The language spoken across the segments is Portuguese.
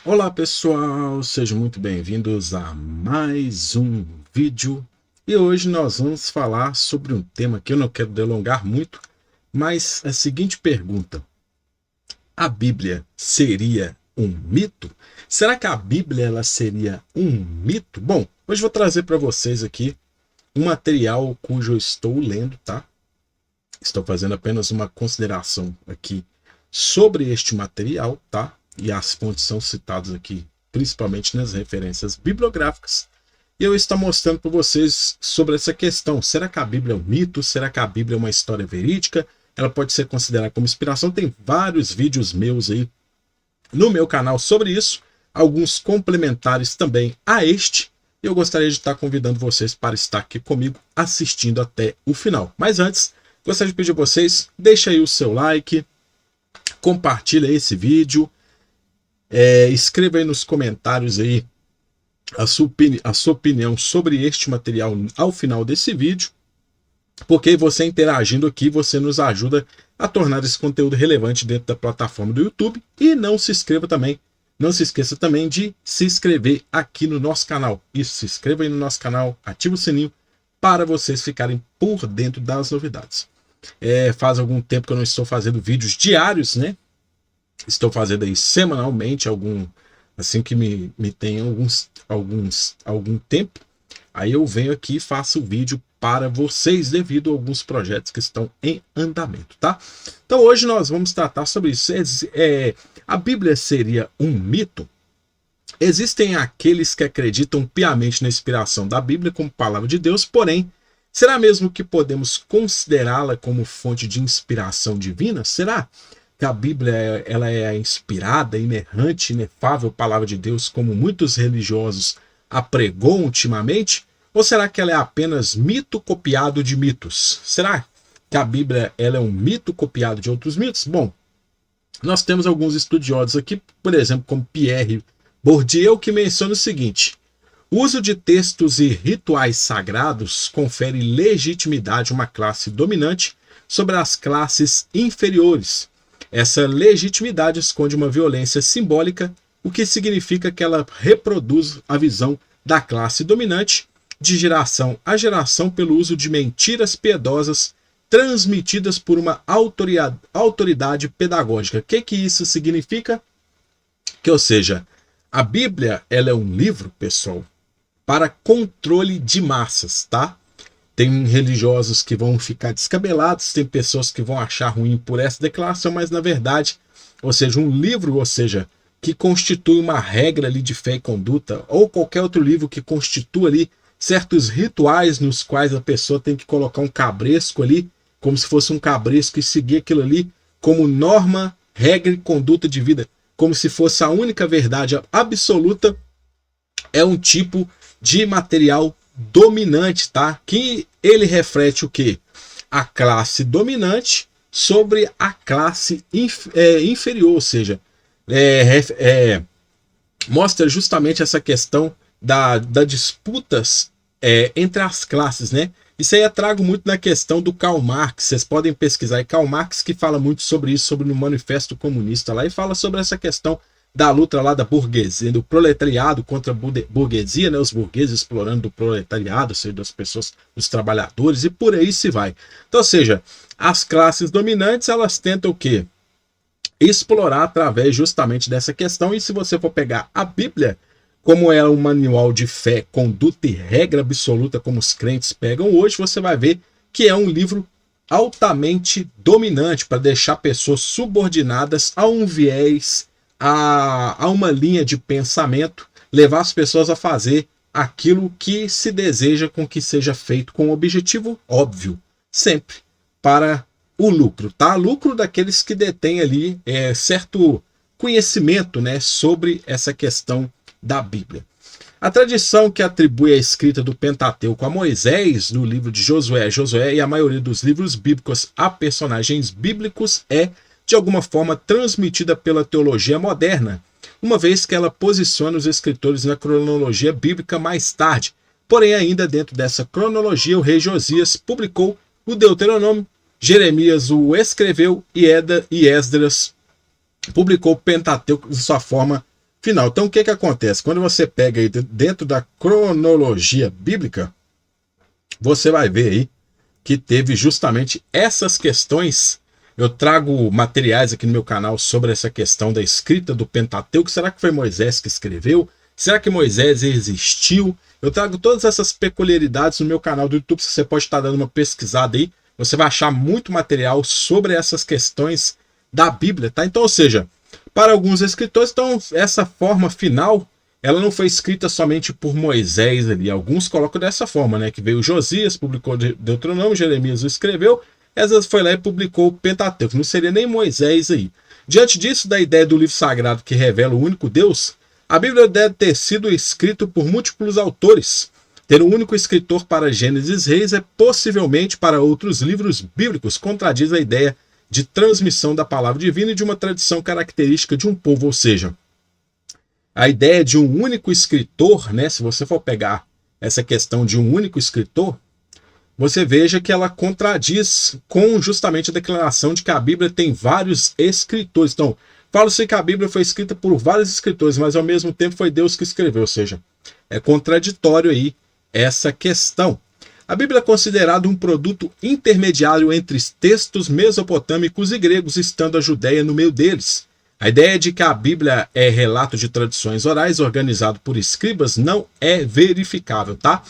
Olá pessoal, sejam muito bem-vindos a mais um vídeo e hoje nós vamos falar sobre um tema que eu não quero delongar muito, mas a seguinte pergunta: a Bíblia seria um mito? Será que a Bíblia ela seria um mito? Bom, hoje vou trazer para vocês aqui um material cujo eu estou lendo, tá? Estou fazendo apenas uma consideração aqui sobre este material, tá? E as fontes são citadas aqui, principalmente nas referências bibliográficas. E eu estou mostrando para vocês sobre essa questão. Será que a Bíblia é um mito? Será que a Bíblia é uma história verídica? Ela pode ser considerada como inspiração? Tem vários vídeos meus aí no meu canal sobre isso. Alguns complementares também a este. Eu gostaria de estar convidando vocês para estar aqui comigo assistindo até o final. Mas antes, gostaria de pedir a vocês, deixa aí o seu like, compartilha esse vídeo, escreva aí nos comentários aí a sua opinião sobre este material ao final desse vídeo, porque você interagindo aqui, você nos ajuda a tornar esse conteúdo relevante dentro da plataforma do YouTube. E não se esqueça também de se inscrever aqui no nosso canal. Isso, se inscreva aí no nosso canal, ative o sininho para vocês ficarem por dentro das novidades. Faz algum tempo que eu não estou fazendo vídeos diários, né? Estou fazendo aí semanalmente, assim que me tem algum tempo. Aí eu venho aqui e faço o vídeo para vocês devido a alguns projetos que estão em andamento, tá? Então hoje nós vamos tratar sobre isso. A Bíblia seria um mito? Existem aqueles que acreditam piamente na inspiração da Bíblia como palavra de Deus, porém, será mesmo que podemos considerá-la como fonte de inspiração divina? Será que a Bíblia ela é a inspirada, inerrante, inefável palavra de Deus, como muitos religiosos a pregou ultimamente? Ou será que ela é apenas mito copiado de mitos? Será que a Bíblia ela é um mito copiado de outros mitos? Bom, nós temos alguns estudiosos aqui, por exemplo, como Pierre Bourdieu, que menciona o seguinte: o uso de textos e rituais sagrados confere legitimidade a uma classe dominante sobre as classes inferiores. Essa legitimidade esconde uma violência simbólica, o que significa que ela reproduz a visão da classe dominante de geração a geração pelo uso de mentiras piedosas transmitidas por uma autoridade pedagógica. O que isso significa? Ou seja, a Bíblia ela é um livro, pessoal, para controle de massas, tá? Tem religiosos que vão ficar descabelados, tem pessoas que vão achar ruim por essa declaração, mas na verdade, ou seja, um livro, que constitui uma regra ali de fé e conduta, ou qualquer outro livro que constitua ali certos rituais nos quais a pessoa tem que colocar um cabresco ali, como se fosse um cabresco, e seguir aquilo ali como norma, regra e conduta de vida, como se fosse a única verdade absoluta. É um tipo de material dominante, tá? Que ele reflete o quê? A classe dominante sobre a classe inferior, ou seja, mostra justamente essa questão da disputas entre as classes, né? Isso aí eu trago muito na questão do Karl Marx. Vocês podem pesquisar aí, Karl Marx, que fala muito sobre isso, sobre o Manifesto Comunista lá, e fala sobre essa questão da luta lá da burguesia, do proletariado contra a burguesia, né? Os burgueses explorando do proletariado, ou seja, das pessoas, dos trabalhadores, e por aí se vai. Então, ou seja, as classes dominantes, elas tentam o quê? Explorar através justamente dessa questão. E se você for pegar a Bíblia, como é um manual de fé, conduta e regra absoluta, como os crentes pegam hoje, você vai ver que é um livro altamente dominante para deixar pessoas subordinadas a um viés, a uma linha de pensamento, levar as pessoas a fazer aquilo que se deseja com que seja feito, com um objetivo óbvio, sempre para o lucro, tá? Lucro daqueles que detêm ali certo conhecimento, né, sobre essa questão da Bíblia. A tradição que atribui a escrita do Pentateuco a Moisés, no livro de Josué e a maioria dos livros bíblicos a personagens bíblicos é, de alguma forma, transmitida pela teologia moderna, uma vez que ela posiciona os escritores na cronologia bíblica mais tarde. Porém, ainda dentro dessa cronologia, o rei Josias publicou o Deuteronômio, Jeremias o escreveu e Esdras publicou o Pentateuco de sua forma final. Então, o que acontece? Quando você pega aí dentro da cronologia bíblica, você vai ver aí que teve justamente essas questões. Eu trago materiais aqui no meu canal sobre essa questão da escrita do Pentateuco. Será que foi Moisés que escreveu? Será que Moisés existiu? Eu trago todas essas peculiaridades no meu canal do YouTube. Você pode estar dando uma pesquisada aí. Você vai achar muito material sobre essas questões da Bíblia, tá? Então, ou seja, para alguns escritores, então, essa forma final, ela não foi escrita somente por Moisés ali. Alguns colocam dessa forma, né? Que veio Josias, publicou Deuteronômio, Jeremias o escreveu, Esdras foi lá e publicou o Pentateuco. Não seria nem Moisés aí. Diante disso, da ideia do livro sagrado que revela o único Deus, a Bíblia deve ter sido escrita por múltiplos autores. Ter um único escritor para Gênesis e Reis é possivelmente para outros livros bíblicos, contradiz a ideia de transmissão da palavra divina e de uma tradição característica de um povo, ou seja, a ideia de um único escritor, né, se você for pegar essa questão de um único escritor, você veja que ela contradiz com justamente a declaração de que a Bíblia tem vários escritores. Então, fala-se que a Bíblia foi escrita por vários escritores, mas ao mesmo tempo foi Deus que escreveu, ou seja, é contraditório aí essa questão. A Bíblia é considerada um produto intermediário entre textos mesopotâmicos e gregos, estando a Judéia no meio deles. A ideia de que a Bíblia é relato de tradições orais organizado por escribas não é verificável, tá?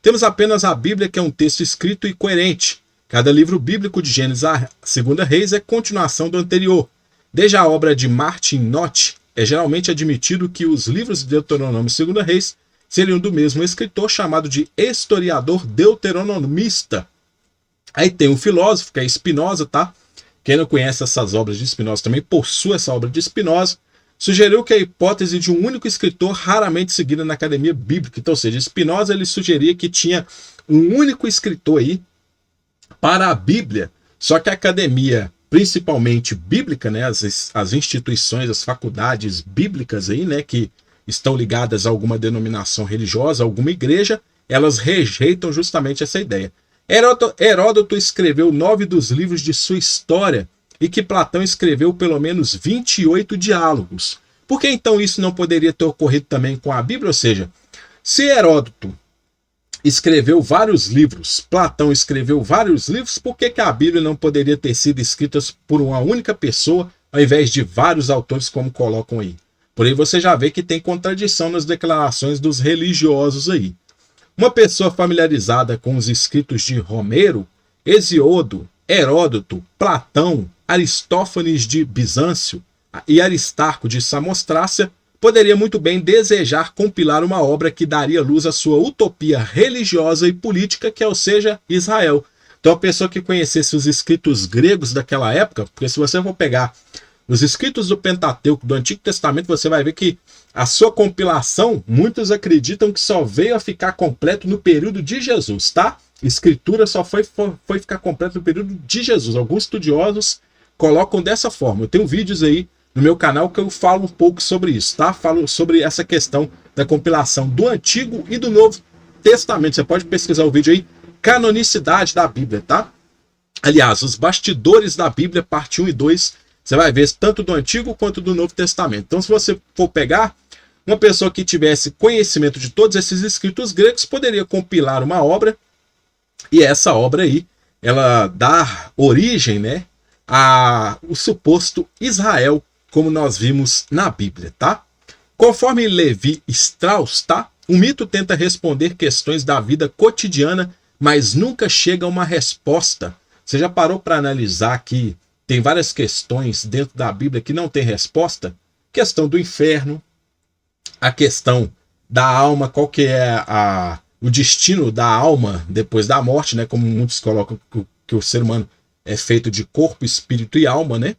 Temos apenas a Bíblia, que é um texto escrito e coerente. Cada livro bíblico de Gênesis a 2 Reis é continuação do anterior. Desde a obra de Martin Noth, é geralmente admitido que os livros de Deuteronômio e 2 Reis seriam do mesmo escritor, chamado de historiador deuteronomista. Aí tem um filósofo, que é Spinoza, tá? Quem não conhece essas obras de Spinoza também possui essa obra de Spinoza. Sugeriu que a hipótese de um único escritor raramente seguida na academia bíblica. Então, ou seja, Spinoza ele sugeria que tinha um único escritor aí para a Bíblia, só que a academia, principalmente bíblica, né, as instituições, as faculdades bíblicas aí, né, que estão ligadas a alguma denominação religiosa, alguma igreja, elas rejeitam justamente essa ideia. Heródoto escreveu 9 dos livros de sua história e que Platão escreveu pelo menos 28 diálogos. Por que então isso não poderia ter ocorrido também com a Bíblia? Ou seja, se Heródoto escreveu vários livros, Platão escreveu vários livros, por que a Bíblia não poderia ter sido escrita por uma única pessoa ao invés de vários autores como colocam aí? Por aí você já vê que tem contradição nas declarações dos religiosos aí. Uma pessoa familiarizada com os escritos de Homero, Hesíodo, Heródoto, Platão, Aristófanes de Bizâncio e Aristarco de Samostrácia poderia muito bem desejar compilar uma obra que daria luz à sua utopia religiosa e política, que é, ou seja, Israel. Então a pessoa que conhecesse os escritos gregos daquela época, porque se você for pegar os escritos do Pentateuco, do Antigo Testamento, você vai ver que a sua compilação, muitos acreditam que só veio a ficar completo no período de Jesus, tá? Escritura só foi ficar completo no período de Jesus. Alguns estudiosos colocam dessa forma. Eu tenho vídeos aí no meu canal que eu falo um pouco sobre isso, tá? Falo sobre essa questão da compilação do Antigo e do Novo Testamento. Você pode pesquisar o vídeo aí, canonicidade da Bíblia, tá? Aliás, os bastidores da Bíblia, parte 1 e 2, você vai ver tanto do Antigo quanto do Novo Testamento. Então, se você for pegar uma pessoa que tivesse conhecimento de todos esses escritos gregos, poderia compilar uma obra, e essa obra aí, ela dá origem, né, ao suposto Israel, como nós vimos na Bíblia, tá? Conforme Levi Strauss, tá? O mito tenta responder questões da vida cotidiana, mas nunca chega a uma resposta. Você já parou para analisar que tem várias questões dentro da Bíblia que não tem resposta? Questão do inferno, a questão da alma, qual que é o destino da alma depois da morte, né? Como muitos colocam que o ser humano é feito de corpo, espírito e alma, né?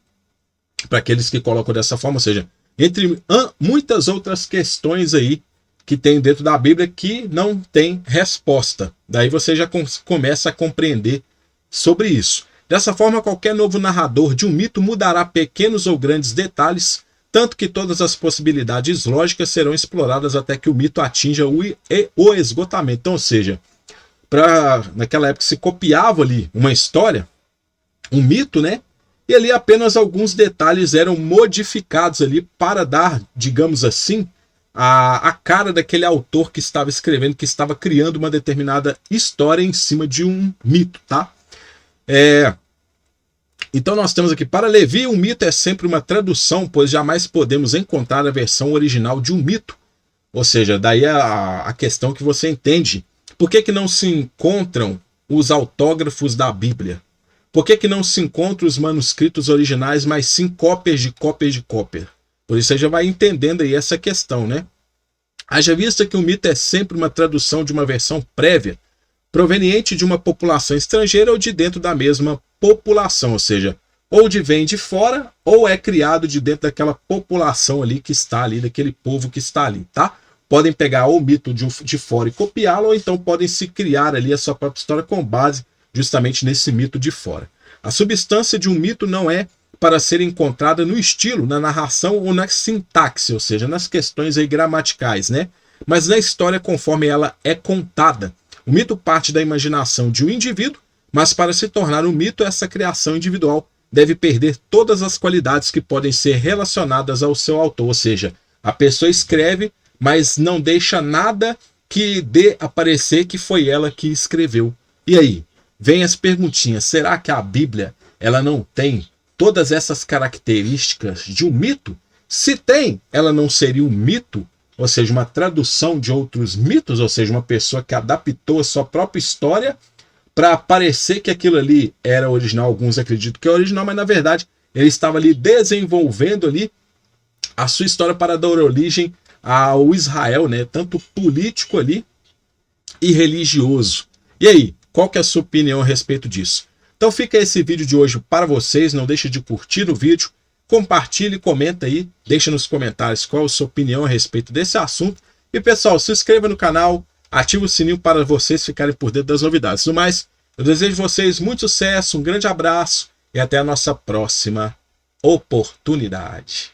Para aqueles que colocam dessa forma, ou seja, entre muitas outras questões aí que tem dentro da Bíblia que não tem resposta. Daí você já começa a compreender sobre isso. Dessa forma, qualquer novo narrador de um mito mudará pequenos ou grandes detalhes, tanto que todas as possibilidades lógicas serão exploradas até que o mito atinja o esgotamento. Então, ou seja, naquela época se copiava ali uma história, um mito, né? e ali apenas alguns detalhes eram modificados ali para dar, digamos assim, a cara daquele autor que estava escrevendo, que estava criando uma determinada história em cima de um mito, tá? Então nós temos aqui, para Levi, um mito é sempre uma tradução, pois jamais podemos encontrar a versão original de um mito. Ou seja, daí a questão que você entende. Por que não se encontram os autógrafos da Bíblia? Por que não se encontram os manuscritos originais, mas sim cópias de cópias de cópia? Por isso você já vai entendendo aí essa questão, né? Haja vista que um mito é sempre uma tradução de uma versão prévia, proveniente de uma população estrangeira ou de dentro da mesma população, ou seja, ou vem de fora ou é criado de dentro daquela população ali que está ali, daquele povo que está ali, tá? Podem pegar o mito de fora e copiá-lo, ou então podem se criar ali a sua própria história com base justamente nesse mito de fora. A substância de um mito não é para ser encontrada no estilo, na narração ou na sintaxe, ou seja, nas questões aí gramaticais, né? Mas na história conforme ela é contada. O mito parte da imaginação de um indivíduo, mas para se tornar um mito, essa criação individual deve perder todas as qualidades que podem ser relacionadas ao seu autor, ou seja, a pessoa escreve, mas não deixa nada que dê a parecer que foi ela que escreveu. E aí, vem as perguntinhas, será que a Bíblia ela não tem todas essas características de um mito? Se tem, ela não seria um mito? Ou seja, uma tradução de outros mitos, ou seja, uma pessoa que adaptou a sua própria história para parecer que aquilo ali era original. Alguns acreditam que é original, mas na verdade ele estava ali desenvolvendo ali a sua história para dar origem ao Israel, né? Tanto político ali e religioso. E aí, qual que é a sua opinião a respeito disso? Então fica esse vídeo de hoje para vocês, não deixe de curtir o vídeo, compartilhe, comenta aí, deixa nos comentários qual a sua opinião a respeito desse assunto. E pessoal, se inscreva no canal, ative o sininho para vocês ficarem por dentro das novidades. No mais, eu desejo a vocês muito sucesso, um grande abraço e até a nossa próxima oportunidade.